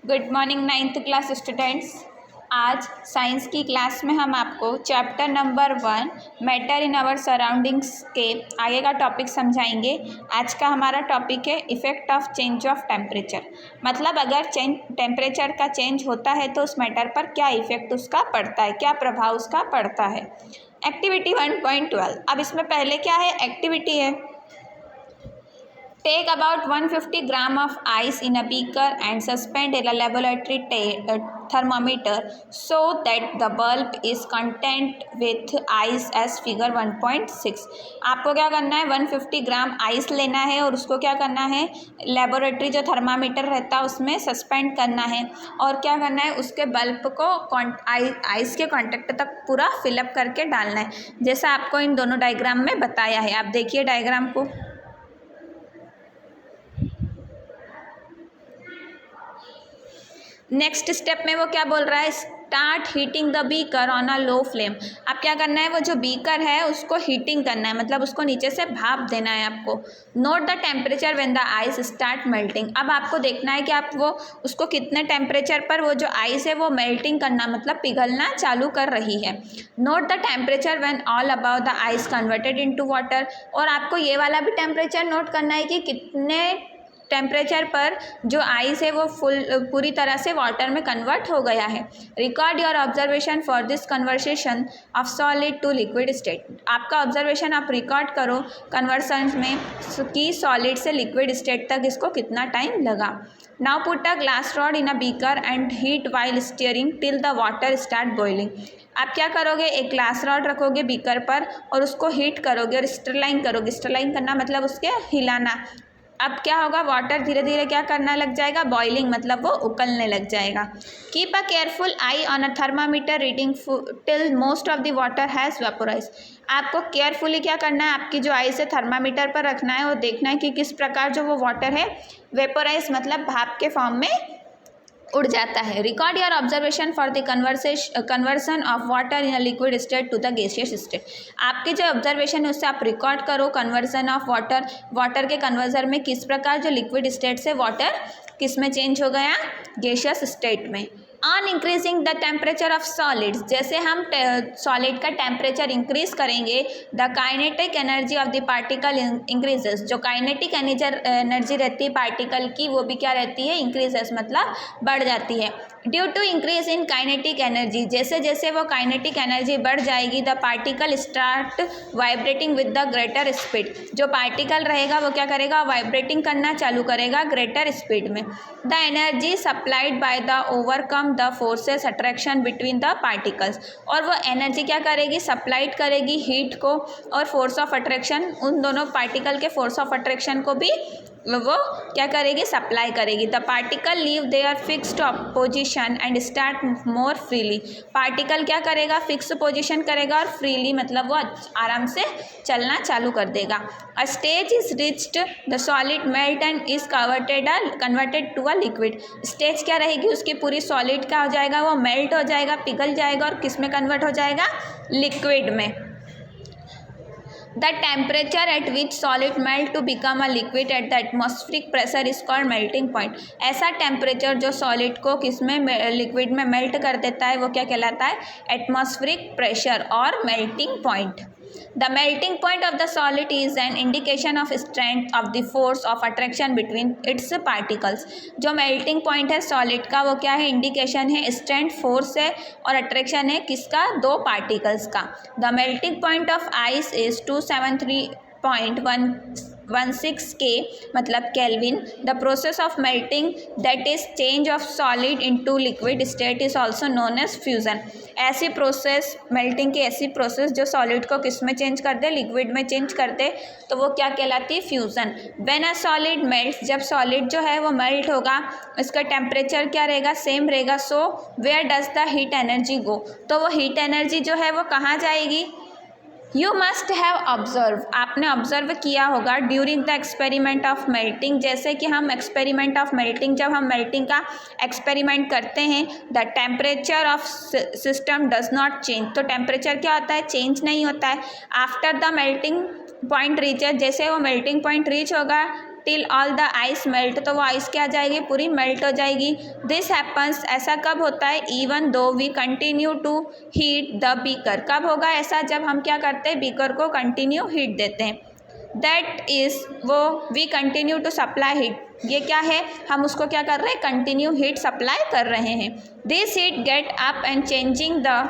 Good morning ninth class students. आज science की class में हम आपको chapter number 1 matter in our surroundings के आगे का टॉपिक समझाएंगे। आज का हमारा टॉपिक है effect of change of temperature. मतलब अगर टेम्परेचर का चेंज होता है तो उस मैटर पर क्या इफ़ेक्ट उसका पड़ता है, क्या प्रभाव उसका पड़ता है। एक्टिविटी 1.12। अब इसमें पहले क्या है, एक्टिविटी है। Take about 150 gram of ice in a beaker and suspend a laboratory thermometer so that the bulb is contained with ice as figure 1.6। आपको क्या करना है, 150 ग्राम आइस लेना है और उसको क्या करना है, लेबोरेटरी जो थर्मामीटर रहता है उसमें सस्पेंड करना है और क्या करना है, उसके बल्ब को आइस के कांटेक्ट तक पूरा फिलअप करके डालना है, जैसा आपको इन दोनों डायग्राम में बताया है। आप देखिए डायग्राम को। नेक्स्ट स्टेप में वो क्या बोल रहा है, start heating the beaker on a low flame. अब क्या करना है, वो जो बीकर है उसको हीटिंग करना है, मतलब उसको नीचे से भाप देना है आपको। Note the temperature when the ice start melting. अब आपको देखना है कि आप वो उसको कितने टेम्परेचर पर वो जो आइस है वो मेल्टिंग करना, मतलब पिघलना चालू कर रही है। Note the temperature when all about the ice converted into water. और आपको ये वाला भी टेम्परेचर नोट करना है कि कितने टेम्परेचर पर जो आइस है वो पूरी तरह से वाटर में कन्वर्ट हो गया है। Record your observation for this conversation of solid to liquid state. आपका ऑब्जर्वेशन आप रिकॉर्ड करो कन्वर्सन में कि सॉलिड से लिक्विड स्टेट तक इसको कितना टाइम लगा। Now put a glass rod in a beaker and heat while steering till the water start boiling. आप क्या करोगे, एक ग्लास रॉड रखोगे बीकर पर और उसको हीट करोगे और स्टरलाइन करोगे। स्टरलाइन करना मतलब उसके हिलाना। अब क्या होगा, वाटर धीरे धीरे क्या करना लग जाएगा, बॉइलिंग, मतलब वो उबलने लग जाएगा। Keep a careful I on a thermometer reading till most of the water has vaporise. आपको केयरफुली क्या करना है, आपकी जो आइस है थर्मामीटर पर रखना है और देखना है कि किस प्रकार जो वो वाटर है वेपोराइज मतलब भाप के फॉर्म में उड़ जाता है। Record your observation for the conversion of water in a liquid state to the gaseous state. आपकी जो ऑब्जर्वेशन है उससे आप रिकॉर्ड करो कन्वर्सन ऑफ वाटर के कन्वर्जन में किस प्रकार जो लिक्विड स्टेट से वाटर किस में चेंज हो गया, गैसियस स्टेट में। On increasing the temperature of solids, जैसे हम सॉलिड का टेम्परेचर इंक्रीज करेंगे the kinetic energy of the particle increases. जो काइनेटिक एनर्जी रहती है पार्टिकल की वो भी क्या रहती है, इंक्रीजेस मतलब बढ़ जाती है। Due to increase in kinetic energy, जैसे जैसे वो काइनेटिक एनर्जी बढ़ जाएगी the particle start vibrating with the greater speed. जो पार्टिकल रहेगा वो क्या करेगा, वाइब्रेटिंग करना चालू करेगा ग्रेटर स्पीड में। The energy supplied by the overcome the forces attraction between the particles. और वो एनर्जी क्या करेगी, सप्लाइड करेगी हीट को और फोर्स ऑफ अट्रैक्शन, उन दोनों पार्टिकल के फोर्स ऑफ अट्रैक्शन को भी वो क्या करेगी, सप्लाई करेगी। The particle leave their fixed position and start more freely. Particle क्या करेगा, फिक्स पोजिशन करेगा और फ्रीली मतलब वो आराम से चलना चालू कर देगा। A stage is reached the solid melt and is converted to a liquid. Stage क्या रहेगी, उसकी पूरी सॉलिड क्या हो जाएगा, वो मेल्ट हो जाएगा, पिघल जाएगा और किस में कन्वर्ट हो जाएगा, लिक्विड में। The temperature at which solid melt to become a liquid at the atmospheric pressure is called melting point। ऐसा टेम्परेचर जो सॉलिड को किसमें, लिक्विड में मेल्ट कर देता है वो क्या कहलाता है, एटमॉस्फेरिक प्रेशर और melting point. The melting point of the solid is an indication of strength of the force of attraction between its particles। जो melting point है सॉलिड का वो क्या है, इंडिकेशन है, स्ट्रेंथ फोर्स है और अट्रैक्शन है किसका, दो पार्टिकल्स का। The melting point of ice is 273.116 K मतलब kelvin. The process of melting that is change of solid into liquid state is also known as fusion. ऐसी प्रोसेस, मेल्टिंग की ऐसी प्रोसेस जो सॉलिड को किस में चेंज कर दे, लिक्विड में चेंज कर दे, तो वो क्या कहलाती है, fusion. When a solid melts, जब सॉलिड जो है वो मेल्ट होगा उसका टेम्परेचर क्या रहेगा, सेम रहेगा। So where does the heat energy go, तो वो हीट एनर्जी जो है वो कहाँ जाएगी, यू मस्ट हैव ऑब्जर्व, आपने ऑब्जर्व किया होगा during the experiment of melting. जैसे कि हम एक्सपेरिमेंट ऑफ मेल्टिंग, जब हम मेल्टिंग का एक्सपेरिमेंट करते हैं the temperature of system does not change. तो टेम्परेचर क्या होता है, चेंज नहीं होता है। After the melting point reaches, जैसे वो मेल्टिंग पॉइंट रीच होगा till all the ice melt, तो वो आइस क्या आ जाएगी, पूरी मेल्ट हो जाएगी। दिस हैपन्स, ऐसा कब होता है, even though we continue to heat the beaker, कब होगा ऐसा, जब हम क्या करते हैं, बीकर को कंटिन्यू हीट देते हैं। दैट इज़, वो we continue to supply heat, ये क्या है, हम उसको क्या कर रहे हैं, कंटिन्यू हीट सप्लाई कर रहे हैं। This heat get up and changing the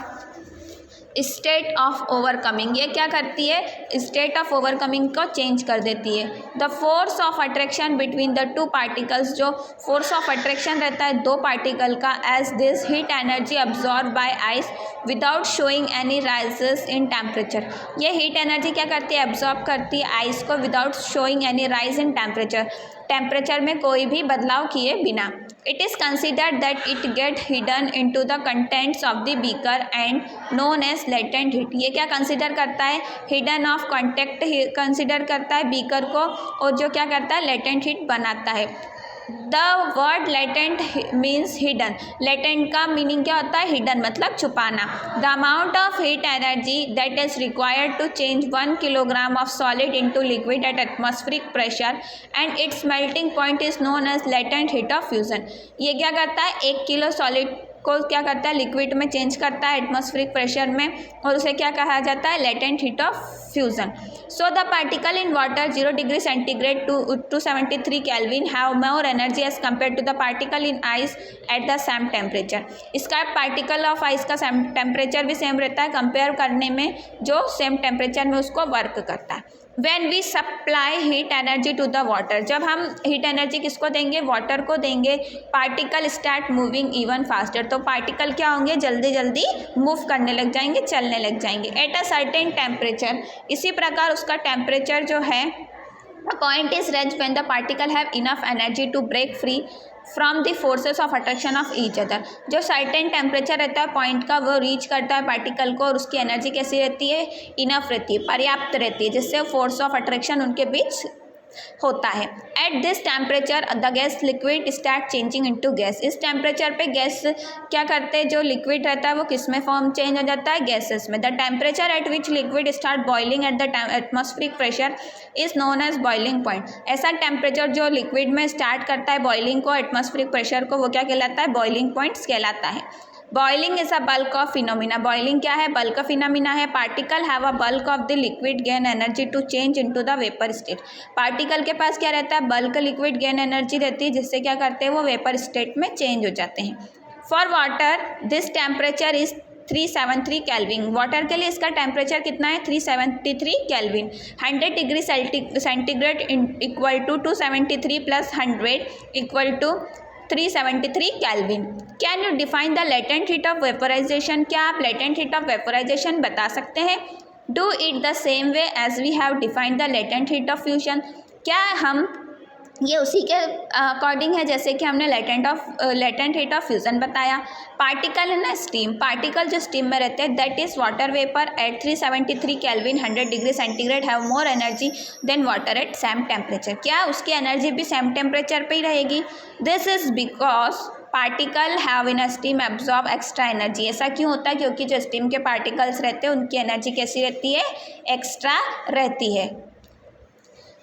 state of overcoming, ये क्या करती है, स्टेट ऑफ ओवरकमिंग को चेंज कर देती है। The force of attraction between the two particles, जो फोर्स ऑफ अट्रैक्शन रहता है दो पार्टिकल का, as this heat energy absorb by ice without showing any rises in temperature, ये हीट एनर्जी क्या करती है, एब्जॉर्ब करती है आइस को without showing any rise in temperature, temperature में कोई भी बदलाव किए बिना। It is considered that it get hidden into the contents of the beaker and known as latent heat, ये क्या कंसिडर करता है, हिडन ऑफ कॉन्टेक्ट कंसिडर करता है बीकर को, और जो क्या करता है, लेटेंट हीट बनाता है। The word latent means hidden, latent का मीनिंग क्या होता है, हिडन मतलब छुपाना। The amount of heat energy that is required to change 1 kilogram of solid into liquid at atmospheric pressure and its melting point is known as latent heat of fusion, ये क्या करता है, 1 kilo solid को क्या करता है, liquid में change करता है एटमॉस्फेरिक प्रेशर में, और उसे क्या कहा जाता है, latent heat of fusion. So the particle in water 0 degree centigrade to 273 kelvin have more energy as compare to the particle in ice at the same temperature, इसका पार्टिकल ऑफ आइस का temperature भी same रहता है compare करने में, जो same temperature में उसको वर्क करता है। When we supply heat energy to the water, जब हम हीट एनर्जी किसको देंगे, वाटर को देंगे, particle start moving even faster, तो पार्टिकल क्या होंगे, जल्दी जल्दी मूव करने लग जाएंगे, चलने लग जाएंगे। एट अ सर्टेन टेम्परेचर, इसी प्रकार उसका टेम्परेचर जो है, point is reached when the particle have enough energy to break free from the forces of attraction of each other, जो सर्टेन टेम्परेचर रहता है पॉइंट का, वो रीच करता है पार्टिकल को, और उसकी एनर्जी कैसी रहती है, इनफ रहती है, पर्याप्त रहती है, जिससे फोर्स ऑफ अट्रैक्शन उनके बीच होता है। At this temperature the gas liquid start changing into gas, इस टेम्परेचर पे गैस क्या करते हैं, जो लिक्विड रहता है वो किस में फॉर्म चेंज हो जाता है, गैसेस में। The temperature at which liquid start boiling at the atmospheric pressure is known as boiling point, ऐसा टेम्परेचर जो लिक्विड में स्टार्ट करता है बॉइलिंग को, एटमॉस्फेरिक प्रेशर को, वो क्या कहलाता है, बॉइलिंग पॉइंट्स कहलाता है। Boiling is a bulk of phenomena, boiling क्या है, बल्क फिनोमिना है। Particle have a bulk of the liquid gain energy to change into the vapour state, particle के पास क्या रहता है, बल्क लिक्विड गेन एनर्जी रहती है, जिससे क्या करते हैं, वो वेपर स्टेट में चेंज हो जाते हैं। For water this temperature is 373 kelvin, water के लिए इसका टेम्परेचर कितना है, 373 kelvin. 100 degree centigrade equal to 273 plus 100 equal to 373 kelvin. Can you define the latent heat of vaporisation, क्या आप लेटेंट हीट ऑफ वेपोराइजेशन बता सकते हैं। Do it the same way as we have defined the latent heat of fusion, क्या हम ये उसी के अकॉर्डिंग है जैसे कि हमने लेटेंट हीट ऑफ फ्यूजन बताया। पार्टिकल है ना स्टीम, पार्टिकल जो स्टीम में रहते हैं that is water vapour at 373 kelvin 100 degree centigrade have more energy than water at same temperature, क्या उसकी एनर्जी भी सेम टेम्परेचर पे ही रहेगी। This is because particle have in a steam absorb extra energy, ऐसा क्यों होता है, क्योंकि जो स्टीम के पार्टिकल्स रहते हैं उनकी एनर्जी कैसी रहती है, एक्स्ट्रा रहती है।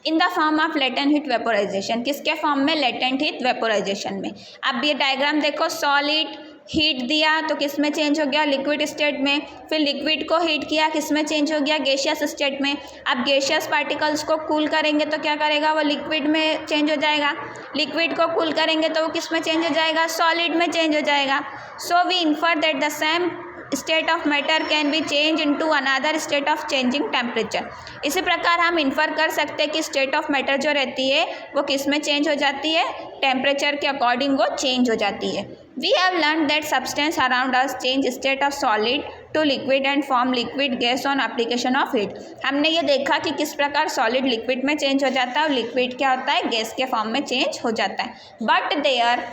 In the form of latent heat vaporisation, किसके फॉर्म में, लेटेंट हीट वेपोराइजेशन में। अब ये डायग्राम देखो, सॉलिड हीट दिया तो किस में चेंज हो गया, लिक्विड स्टेट में, फिर लिक्विड को हीट किया किस में चेंज हो गया, गैसियस स्टेट में। अब गैसियस पार्टिकल्स को कूल करेंगे तो क्या करेगा, वो लिक्विड में चेंज हो जाएगा, लिक्विड को कूल करेंगे तो वो किस में चेंज हो जाएगा, सॉलिड में चेंज हो जाएगा। So we infer that the same state of matter can be change into another state of changing temperature, इसी प्रकार हम इन्फर कर सकते हैं कि स्टेट ऑफ मैटर जो रहती है वो किस में चेंज हो जाती है, टेम्परेचर के अकॉर्डिंग वो चेंज हो जाती है। We have learn that substance around us change state of solid to liquid and form liquid gas on application of heat, हमने ये देखा कि किस प्रकार सॉलिड लिक्विड में चेंज हो जाता है और लिक्विड क्या होता है, गैस के फॉर्म में चेंज हो जाता है। बट देयर,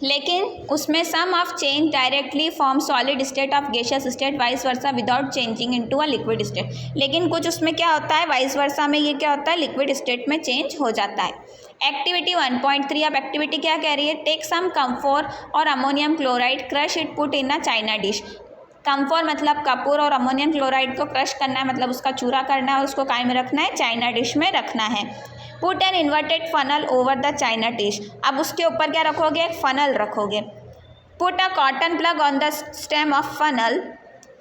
लेकिन उसमें some of change directly form solid state of gaseous state vice versa without changing into a liquid state, लेकिन कुछ उसमें क्या होता है, वाइस वर्सा में ये क्या होता है, लिक्विड स्टेट में चेंज हो जाता है। एक्टिविटी 1.3, अब एक्टिविटी क्या कह रही है, टेक सम कम्फोर और ammonium chloride, crush it, put in a china dish. Camphor मतलब कपूर और अमोनियम क्लोराइड को क्रश करना है, मतलब उसका चूरा करना है और उसको काय में रखना है, चाइना डिश में रखना है। Put an inverted funnel over the China dish, अब उसके ऊपर क्या रखोगे, एक फनल रखोगे। Put a cotton plug on the stem of funnel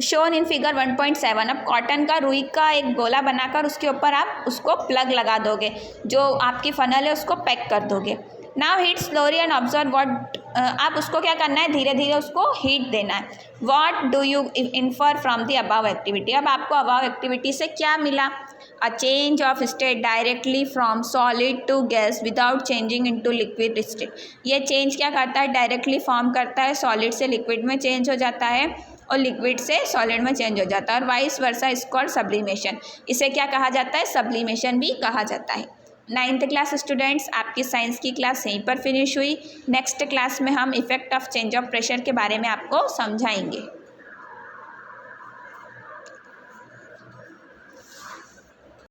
shown in figure 1.7, अब कॉटन का रुई का एक गोला बनाकर उसके ऊपर आप उसको प्लग लगा दोगे, जो आपकी फनल है उसको पैक कर दोगे। Now heat slowly and observe what, आप उसको क्या करना है, धीरे धीरे उसको हीट देना है। What do you infer from the above activity, अब आपको अबव एक्टिविटी से क्या मिला, a change of state directly from solid to gas without changing into liquid state, ये चेंज क्या करता है, डायरेक्टली फॉर्म करता है, सॉलिड से लिक्विड में चेंज हो जाता है और लिक्विड से सॉलिड में चेंज हो जाता है, और vice versa is called sublimation, इसे क्या कहा जाता है, सब्लिमेशन भी कहा जाता है। 9th क्लास स्टूडेंट्स, आपकी साइंस की क्लास यहीं पर फिनिश हुई। नेक्स्ट क्लास में हम effect of change of pressure के बारे में आपको समझाएंगे।